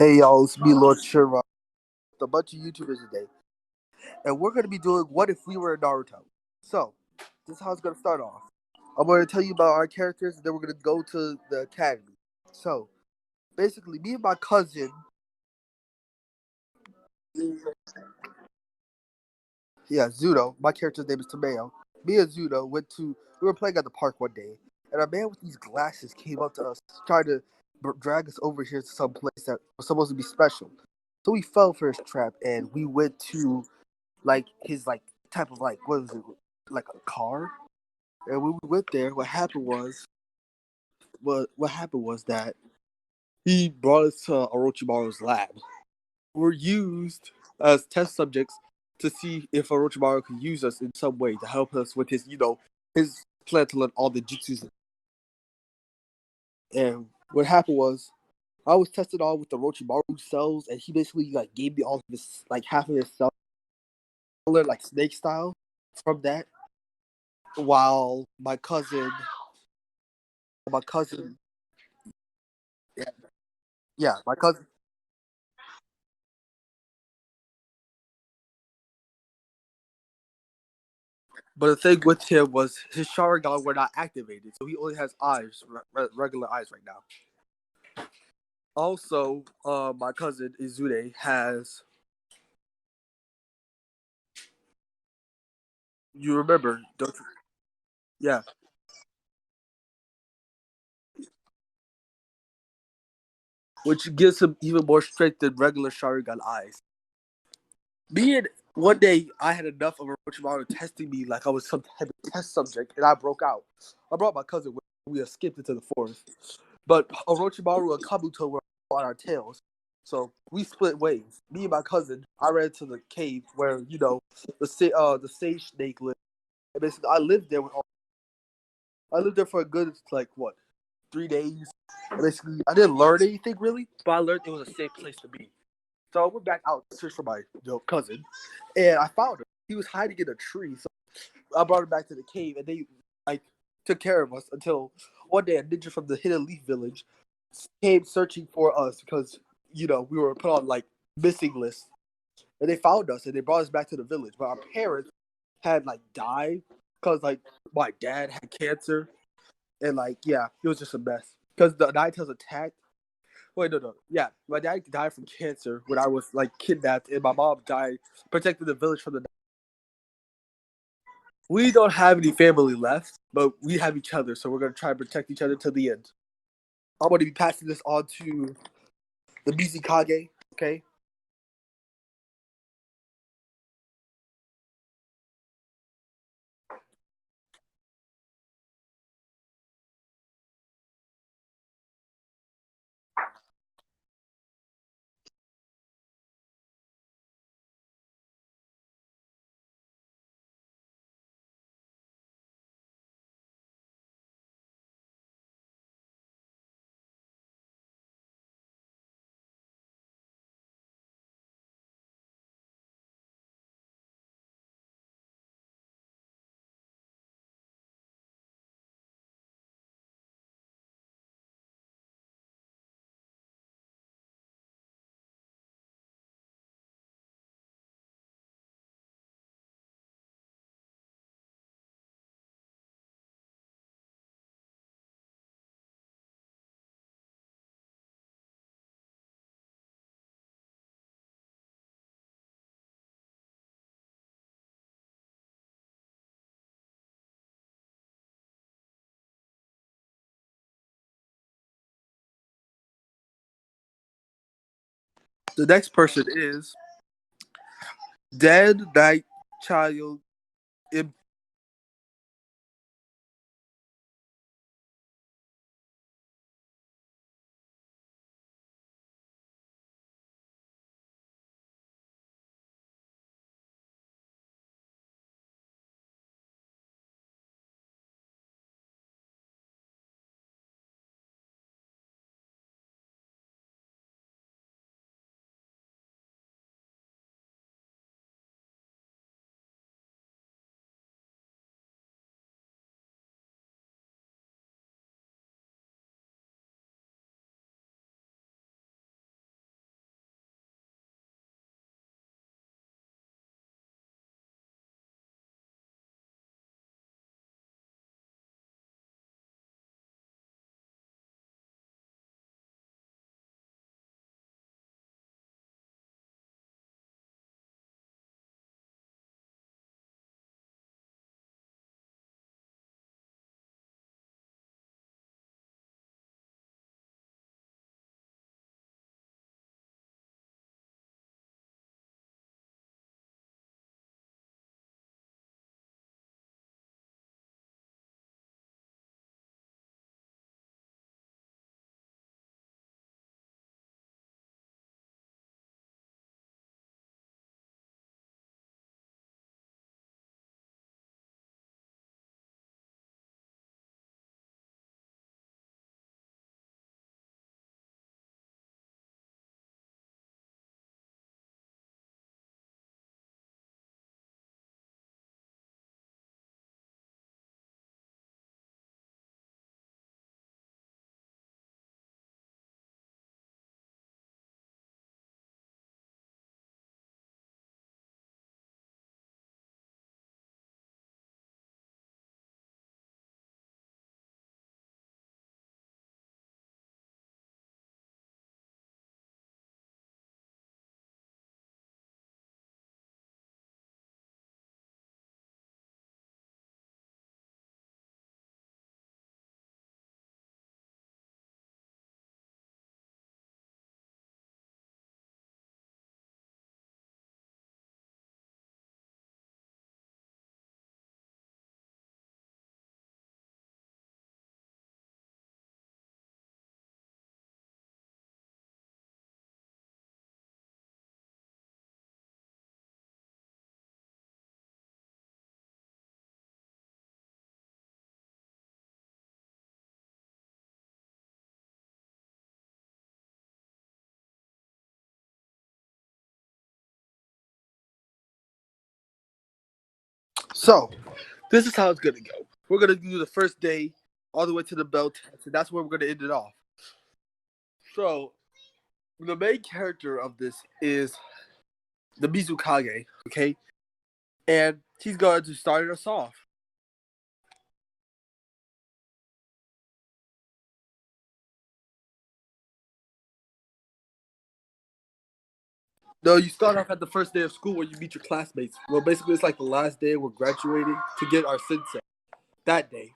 Hey y'all, it's me, Lord shenRon, with a bunch of YouTubers today, and we're gonna be doing "What if we were Naruto?" So, this is how it's gonna start off. I'm gonna tell you about our characters, and then we're gonna go to the academy. So, basically, me and my cousin, yeah, Zudo. My character's name is Tomeo. Me and Zudo We were playing at the park one day, and a man with these glasses came up to us, trying to drag us over here to some place that was supposed to be special. So we fell for his trap, and we went to like his like type of like what was it, like a car. And when we went there, what happened was that he brought us to Orochimaru's lab. We're used as test subjects to see if Orochimaru could use us in some way to help us with his plan to learn all the jutsus. And what happened was I was tested on with the Orochimaru cells, and he basically like gave me all of his like half of his cells, like snake style. From that, while my cousin, yeah, yeah, my cousin. But the thing with him was his Sharingan were not activated, so he only has eyes, regular eyes right now. Also, my cousin Izude has. You remember, don't you? Yeah, which gives him even more strength than regular Sharingan eyes. Me and one day I had enough of Orochimaru testing me like I was some type of test subject, and I broke out. I brought my cousin with me. We escaped into the forest, but Orochimaru and Kabuto were on our tails. So we split ways. Me and my cousin, I ran to the cave where the sage snake lived. And basically, I lived there for a good like what 3 days. And basically, I didn't learn anything really, but I learned it was a safe place to be. So I went back out to search for my cousin, and I found him. He was hiding in a tree. So I brought him back to the cave, and they like took care of us until one day a ninja from the Hidden Leaf Village came searching for us because we were put on like missing lists, and they found us and they brought us back to the village. But our parents had like died because like my dad had cancer, and like yeah, it was just a mess because the Ninetales attacked. Wait, no. Yeah, my dad died from cancer when I was like kidnapped, and my mom died protecting the village from the. We don't have any family left, but we have each other, so we're gonna try and protect each other till the end. I'm gonna be passing this on to the Mizukage. Okay. The next person is Dead Night Child. So this is how it's gonna go. We're gonna do the first day all the way to the belt test, and that's where we're gonna end it off. So the main character of this is the Mizukage, okay? And he's going to start us off. No, you start off at the first day of school where you meet your classmates. Well, basically, it's like the last day we're graduating to get our sensei that day.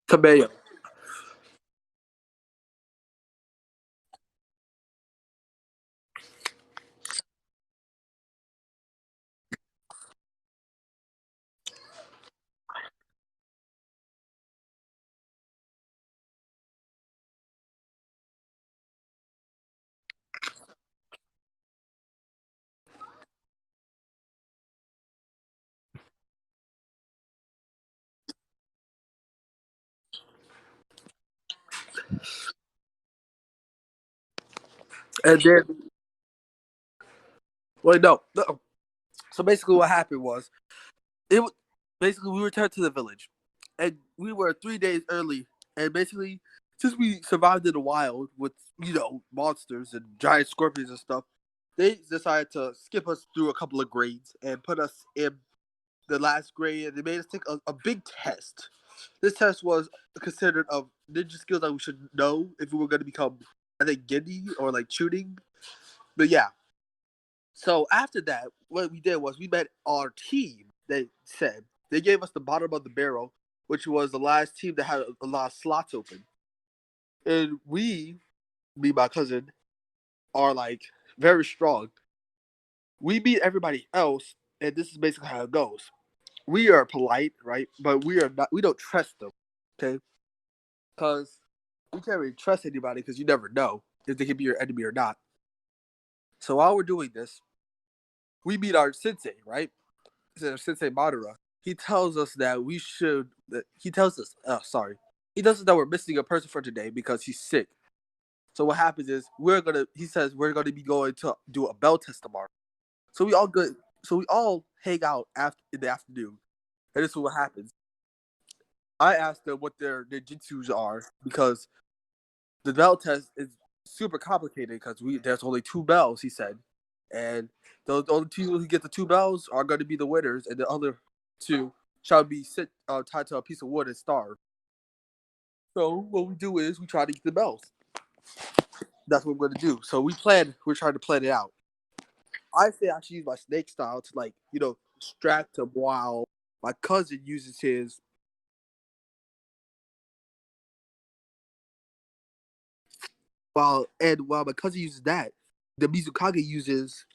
Kameo. And then, well, no. So basically, what happened was basically we returned to the village, and we were 3 days early. And basically, since we survived in the wild with monsters and giant scorpions and stuff, they decided to skip us through a couple of grades and put us in the last grade. And they made us take a big test. This test was considered of ninja skills that we should know if we were going to become, I think, Gindi or like shooting. But yeah, so after that, what we did was we met our team. They said they gave us the bottom of the barrel, which was the last team that had a lot of slots open, and me, my cousin, are like very strong. We beat everybody else, and this is basically how it goes. We are polite, right? But we are not. We don't trust them, okay? Because we can't really trust anybody because you never know if they can be your enemy or not. So while we're doing this, we meet our sensei, right? Sensei Madara, he tells us that we should. He tells us, sorry, he tells us that we're missing a person for today because he's sick. So what happens is we're gonna. He says we're gonna be going to do a bell test tomorrow. So we all good. So we all hang out after in the afternoon, and this is what happens. I asked them what their ninjutsus are because the bell test is super complicated because there's only two bells. He said, and the only people who get the two bells are going to be the winners, and the other two shall be tied to a piece of wood and starved. So what we do is we try to get the bells. That's what we're going to do. So we're trying to plan it out. I say I should use my snake style to distract him while my cousin uses his while my cousin uses that, the Mizukage uses.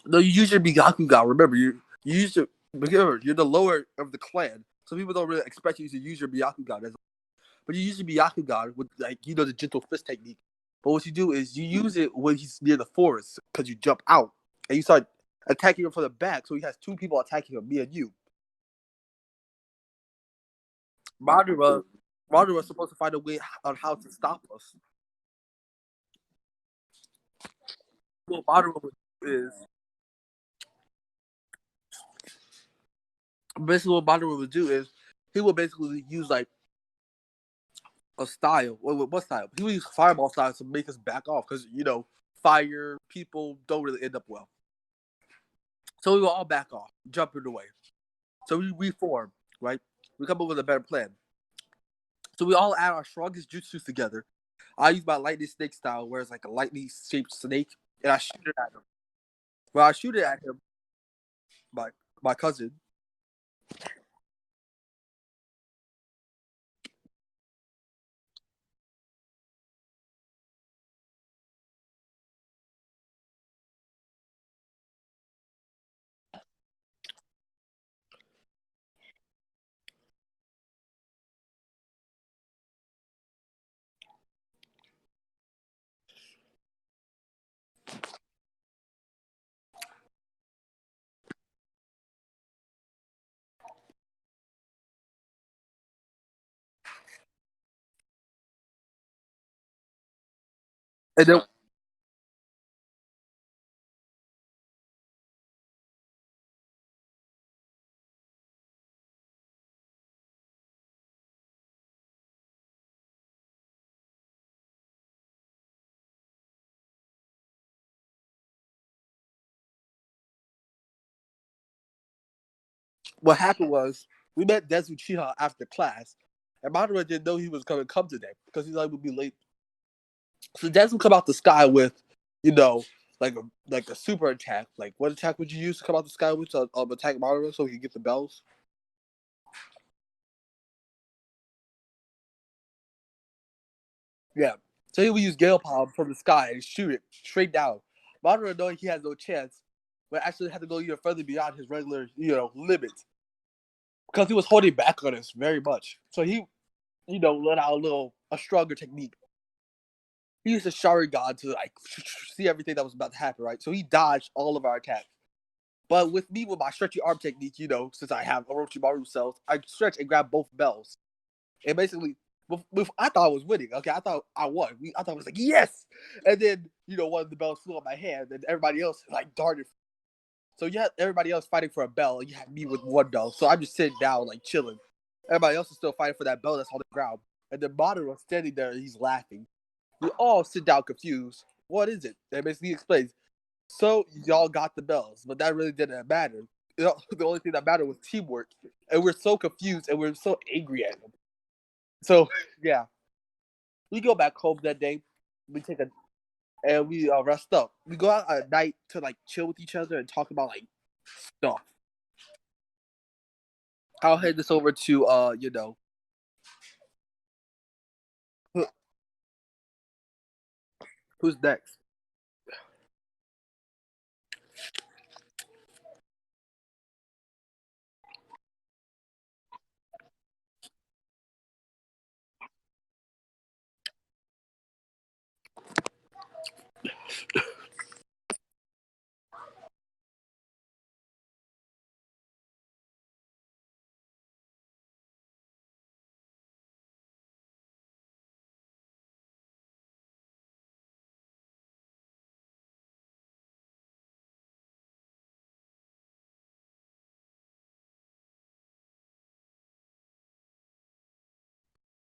No, you use your Byakugan. Remember, you use your. Remember, you're the lower of the clan, so people don't really expect you to use your Byakugan. But you use your Byakugan with the gentle fist technique. But what you do is you use it when he's near the forest because you jump out and you start attacking him from the back. So he has two people attacking him, me and you. Madara, Madara was supposed to find a way on how to stop us. What Madara is basically what Madara would do is he would basically use like a style. What style? He would use fireball style to make us back off because fire people don't really end up well. So we will all back off, jumping away. So we reform, right? We come up with a better plan. So we all add our strongest jutsus together. I use my lightning snake style, where it's like a lightning shaped snake, and I shoot it at him. Well, I shoot it at him, my my cousin, and then what happened was we met Desu Chiha after class, and Madara didn't know he was going to come today because he thought would be late. So Desu come out the sky with, you know, like a super attack. Like what attack would you use to come out the sky with to attack Madara so he can get the bells? Yeah. So he would use Gale Palm from the sky and shoot it straight down. Madara knowing he has no chance, but actually had to go even further beyond his regular, limits. Because he was holding back on us very much. So he, let out a stronger technique. He used a Sharingan to see everything that was about to happen, right? So he dodged all of our attacks. But with me, with my stretchy arm technique, since I have Orochimaru cells, I stretch and grab both bells. And basically, I thought I was winning. Okay, I thought I won. I thought I was like, yes! And then, one of the bells flew on my hand, and everybody else, darted. So you had everybody else fighting for a bell, and you had me with one bell. So I'm just sitting down, chilling. Everybody else is still fighting for that bell that's on the ground. And the monitor was standing there, and he's laughing. We all sit down confused. What is it? And basically explains. So y'all got the bells, but that really didn't matter. The only thing that mattered was teamwork. And we're so confused, and we're so angry at him. So, yeah. We go back home that day. We take a and we rest up. We go out at night to chill with each other and talk about stuff. I'll hand this over to who's next.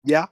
Yeah.